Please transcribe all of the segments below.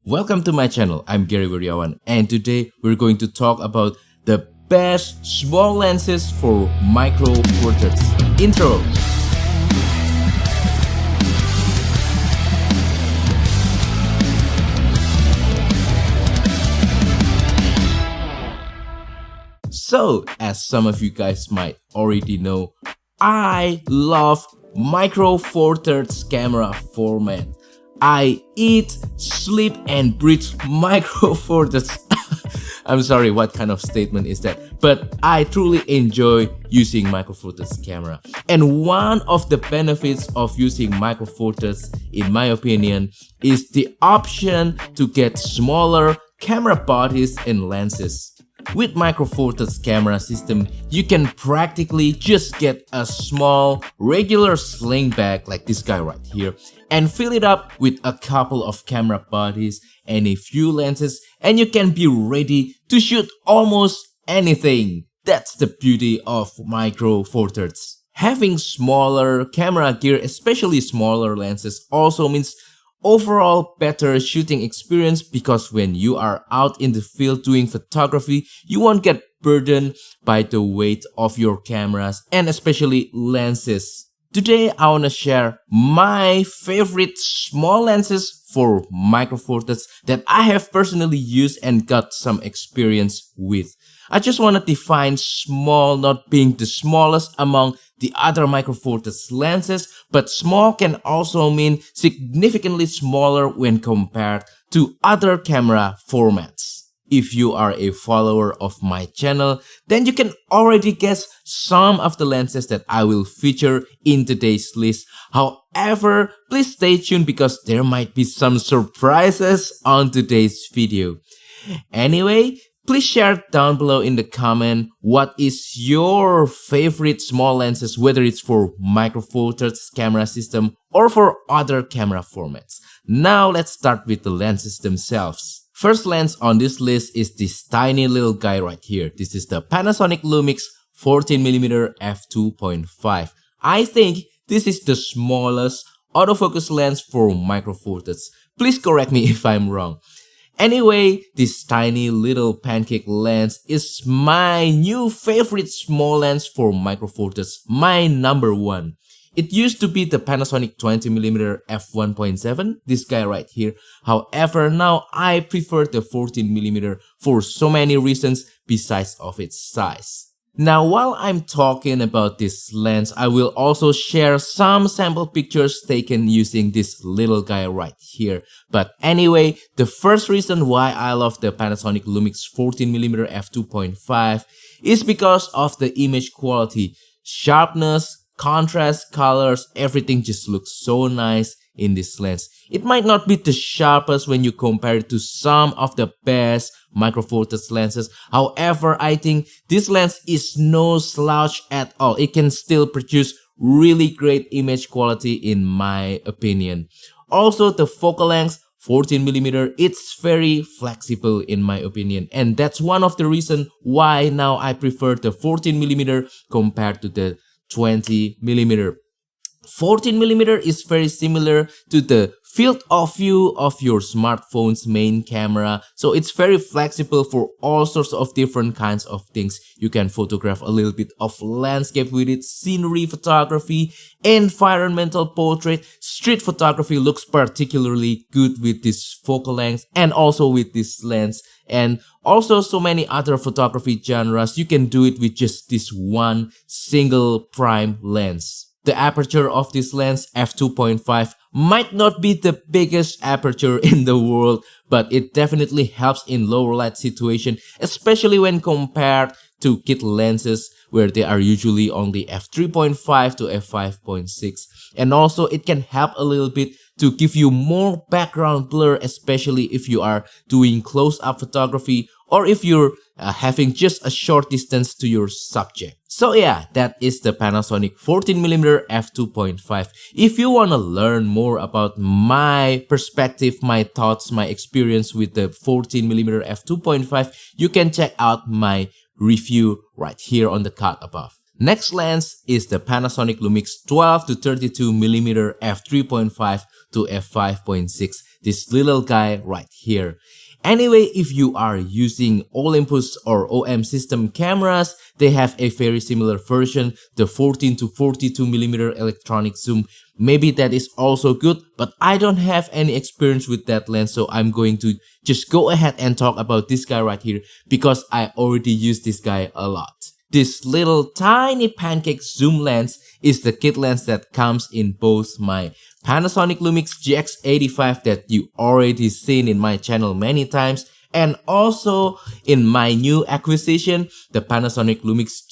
Welcome to my channel. I'm Gary Wiryawan, and today we're going to talk about the best small lenses for micro four thirds. Intro. So, as some of you guys might already know, I love micro four thirds camera format. I eat, sleep, and breathe micro four thirds. I'm sorry, what kind of statement is that? But I truly enjoy using micro four thirds camera. And one of the benefits of using micro four thirds, in my opinion, is the option to get smaller camera bodies and lenses. With micro four thirds camera system, you can practically just get a small regular sling bag like this guy right here and fill it up with a couple of camera bodies and a few lenses, and you can be ready to shoot almost anything. That's the beauty of micro four thirds. Having smaller camera gear, especially smaller lenses, also means overall better shooting experience, because when you are out in the field doing photography, you won't get burdened by the weight of your cameras and especially lenses. Today I want to share my favorite small lenses for micro four thirds that I have personally used and got some experience with. I just want to define small not being the smallest among the other micro four thirds lenses, but small can also mean significantly smaller when compared to other camera formats. If you are a follower of my channel, then you can already guess some of the lenses that I will feature in today's list. However, please stay tuned because there might be some surprises on today's video. Anyway, please share down below in the comment what is your favorite small lenses, whether it's for micro four thirds camera system or for other camera formats. Now let's start with the lenses themselves. First lens on this list is this tiny little guy right here. This is the Panasonic Lumix 14mm f2.5. I think this is the smallest autofocus lens for micro four thirds. Please correct me if I'm wrong. Anyway, this tiny little pancake lens is my new favorite small lens for micro four thirds, my number one. It used to be the Panasonic 20mm f1.7, this guy right here. However, now I prefer the 14mm for so many reasons besides of its size. Now, while I'm talking about this lens, I will also share some sample pictures taken using this little guy right here. But anyway, the first reason why I love the Panasonic Lumix 14mm f2.5 is because of the image quality, sharpness, contrast, colors, everything just looks so nice in this lens. It might not be the sharpest when you compare it to some of the best micro four thirds lenses. However, I think this lens is no slouch at all. It can still produce really great image quality in my opinion. Also, the focal length 14mm, it's very flexible in my opinion, and that's one of the reasons why now I prefer the 14mm compared to the 20mm. 14mm is very similar to the field of view of your smartphone's main camera, so it's very flexible for all sorts of different kinds of things. You can photograph a little bit of landscape with it, scenery photography, environmental portrait, street photography looks particularly good with this focal length and also with this lens. And also so many other photography genres, you can do it with just this one single prime lens. The aperture of this lens, f2.5, might not be the biggest aperture in the world, but it definitely helps in lower light situation, especially when compared to kit lenses where they are usually only f3.5 to f5.6. And also it can help a little bit to give you more background blur, especially if you are doing close-up photography or if you're having just a short distance to your subject. So yeah, that is the Panasonic 14mm f2.5. If you want to learn more about my perspective, my thoughts, my experience with the 14mm f2.5, you can check out my review right here on the card above. Next lens is the Panasonic Lumix 12 to 32mm f3.5 to f5.6. this little guy right here. Anyway, if you are using Olympus or OM system cameras, they have a very similar version, the 14 to 42mm electronic zoom. Maybe that is also good, but I don't have any experience with that lens, so I'm going to just go ahead and talk about this guy right here because I already use this guy a lot. This little tiny pancake zoom lens is the kit lens that comes in both my Panasonic Lumix GX85 that you already seen in my channel many times, and also in my new acquisition, the Panasonic Lumix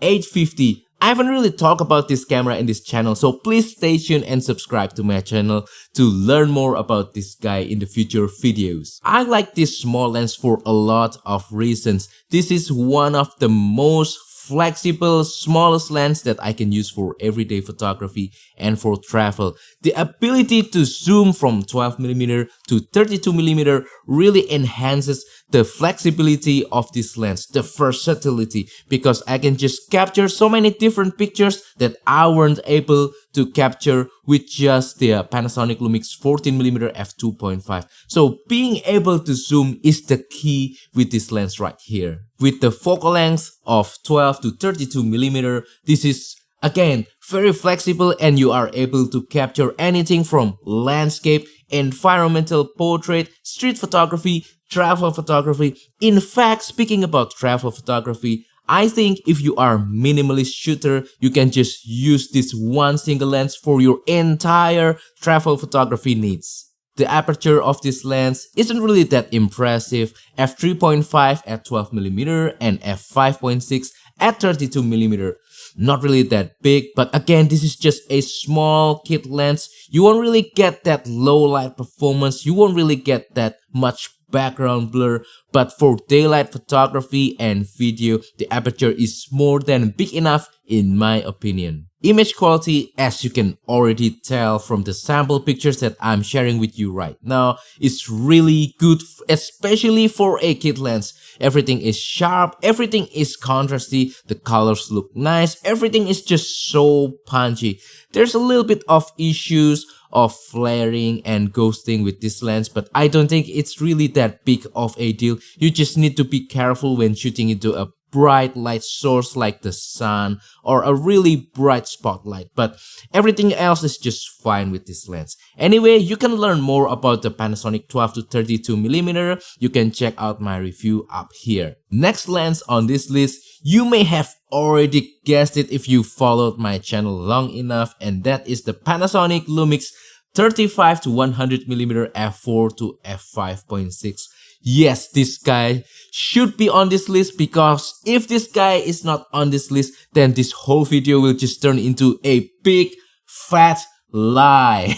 G85. I haven't really talked about this camera in this channel, so please stay tuned and subscribe to my channel to learn more about this guy in the future videos. I like this small lens for a lot of reasons. This is one of the most flexible, smallest lens that I can use for everyday photography and for travel. The ability to zoom from 12mm to 32mm really enhances the flexibility of this lens, the versatility, because I can just capture so many different pictures that I weren't able to capture with just the Panasonic Lumix 14mm f2.5. So being able to zoom is the key with this lens right here. With the focal length of 12 to 32mm, this is again very flexible and you are able to capture anything from landscape, environmental portrait, street photography, travel photography. In fact, speaking about travel photography, I think if you are minimalist shooter, you can just use this one single lens for your entire travel photography needs. The aperture of this lens isn't really that impressive, f3.5 at 12mm and f5.6 at 32mm. Not really that big, but again, this is just a small kit lens. You won't really get that low light performance, you won't really get that much background blur, but for daylight photography and video, the aperture is more than big enough in my opinion. Image quality, as you can already tell from the sample pictures that I'm sharing with you right now, is really good, especially for a kit lens. Everything is sharp, everything is contrasty, the colors look nice, everything is just so punchy. There's a little bit of issues of flaring and ghosting with this lens, but I don't think it's really that big of a deal. You just need to be careful when shooting into a bright light source like the sun or a really bright spotlight, but everything else is just fine with this lens. Anyway, you can learn more about the Panasonic 12 to 32mm. You can check out my review up here. Next lens on this list, you may have already guessed it if you followed my channel long enough, and that is the Panasonic Lumix 35 to 100mm f4 to f5.6. Yes, this guy should be on this list, because if this guy is not on this list, then this whole video will just turn into a big fat lie.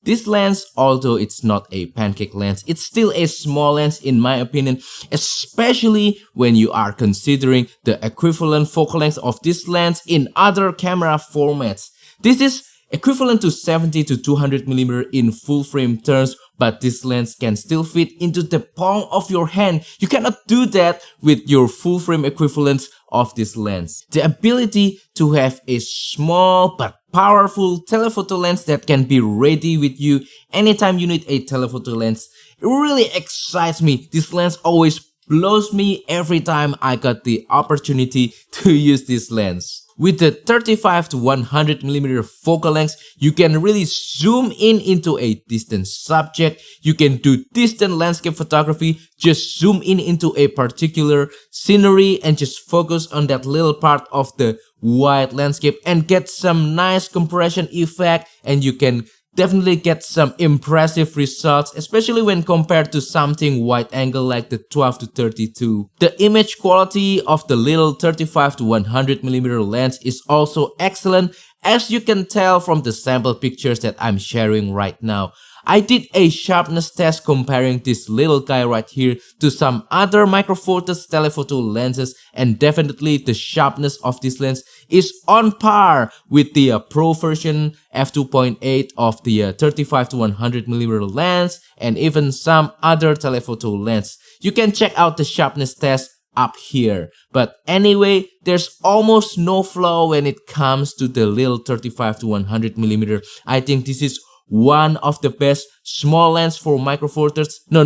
This lens, although it's not a pancake lens, it's still a small lens in my opinion, especially when you are considering the equivalent focal length of this lens in other camera formats. This is equivalent to 70 to 200mm in full frame terms, but this lens can still fit into the palm of your hand. You cannot do that with your full frame equivalent of this lens. The ability to have a small but powerful telephoto lens that can be ready with you anytime you need a telephoto lens, it really excites me. This lens always blows me every time I got the opportunity to use this lens. With the 35 to 100mm focal length, you can really zoom in into a distant subject. You can do distant landscape photography, just zoom in into a particular scenery and just focus on that little part of the wide landscape and get some nice compression effect, and you can definitely get some impressive results, especially when compared to something wide angle like the 12 to 32. The image quality of the little 35 to 100mm lens is also excellent, as you can tell from the sample pictures that I'm sharing right now. I did a sharpness test comparing this little guy right here to some other Micro Four Thirds telephoto lenses, and definitely the sharpness of this lens is on par with the Pro version f2.8 of the 35 to 100mm lens and even some other telephoto lens. You can check out the sharpness test up here. But anyway, there's almost no flaw when it comes to the little 35 to 100mm. I think this is one of the best small lens for micro four thirds. No.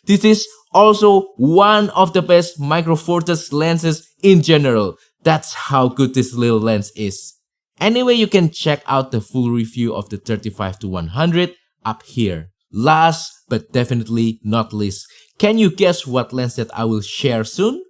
This is also one of the best micro four thirds lenses in general. That's how good this little lens is. Anyway, you can check out the full review of the 35-100 up here. Last but definitely not least, can you guess what lens that I will share soon?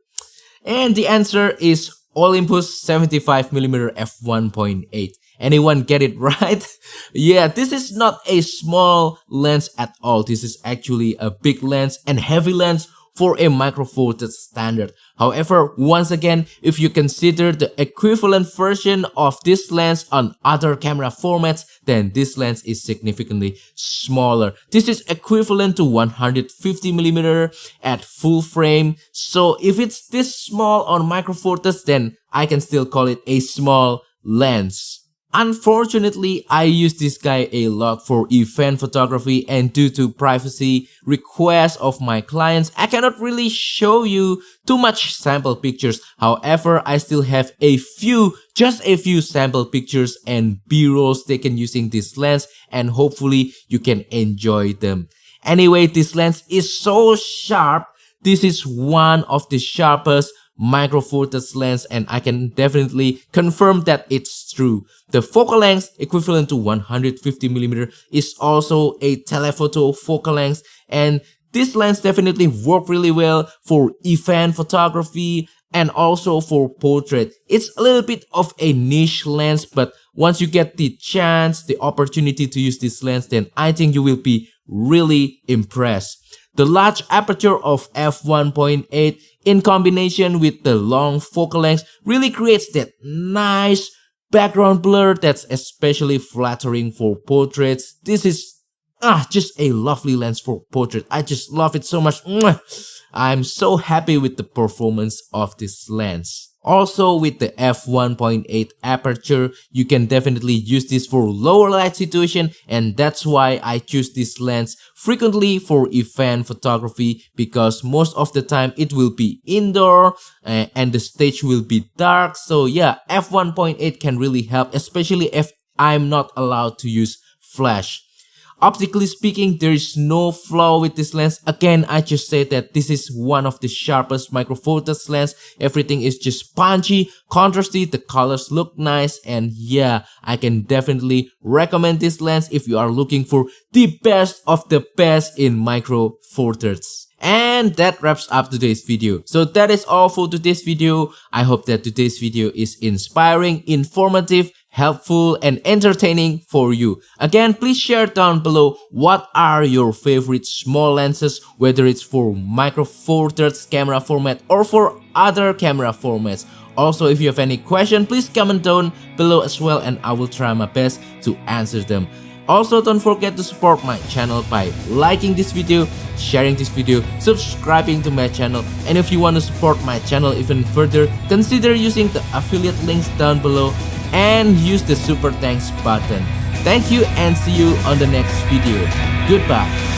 And the answer is Olympus 75mm f1.8. Anyone get it right? Yeah, this is not a small lens at all. This is actually a big lens and heavy lens for a micro four thirds standard. However, once again, if you consider the equivalent version of this lens on other camera formats, then this lens is significantly smaller. This is equivalent to 150mm at full frame. So if it's this small on micro four thirds, then I can still call it a small lens. Unfortunately, I use this guy a lot for event photography, and due to privacy requests of my clients, I cannot really show you too much sample pictures. However, I still have just a few sample pictures and B-rolls taken using this lens, and hopefully you can enjoy them. Anyway, this lens is so sharp. This is one of the sharpest micro four thirds lens, and I can definitely confirm that it's true. The focal length equivalent to 150mm is also a telephoto focal length, and this lens definitely works really well for event photography and also for portrait. It's a little bit of a niche lens, but once you get the chance, the opportunity to use this lens, then I think you will be really impressed. The large aperture of f1.8 in combination with the long focal length really creates that nice background blur that's especially flattering for portraits. This is just a lovely lens for portrait. I just love it so much. I'm so happy with the performance of this lens. Also, with the f1.8 aperture, you can definitely use this for lower light situation, and that's why I choose this lens frequently for event photography, because most of the time it will be indoor and the stage will be dark. So yeah, f1.8 can really help, especially if I'm not allowed to use flash. Optically speaking, there is no flaw with this lens. Again, I just said that this is one of the sharpest micro four thirds lens. Everything is just punchy, contrasty, the colors look nice, and yeah, I can definitely recommend this lens if you are looking for the best of the best in micro four thirds. And that wraps up today's video. So that is all for today's video. I hope that today's video is inspiring, informative, helpful, and entertaining for you. Again, please share down below what are your favorite small lenses, whether it's for micro four thirds camera format or for other camera formats. Also, if you have any question, please comment down below as well, and I will try my best to answer them. Also, don't forget to support my channel by liking this video, sharing this video, subscribing to my channel, and if you want to support my channel even further, consider using the affiliate links down below and use the super thanks button. Thank you and see you on the next video. Goodbye.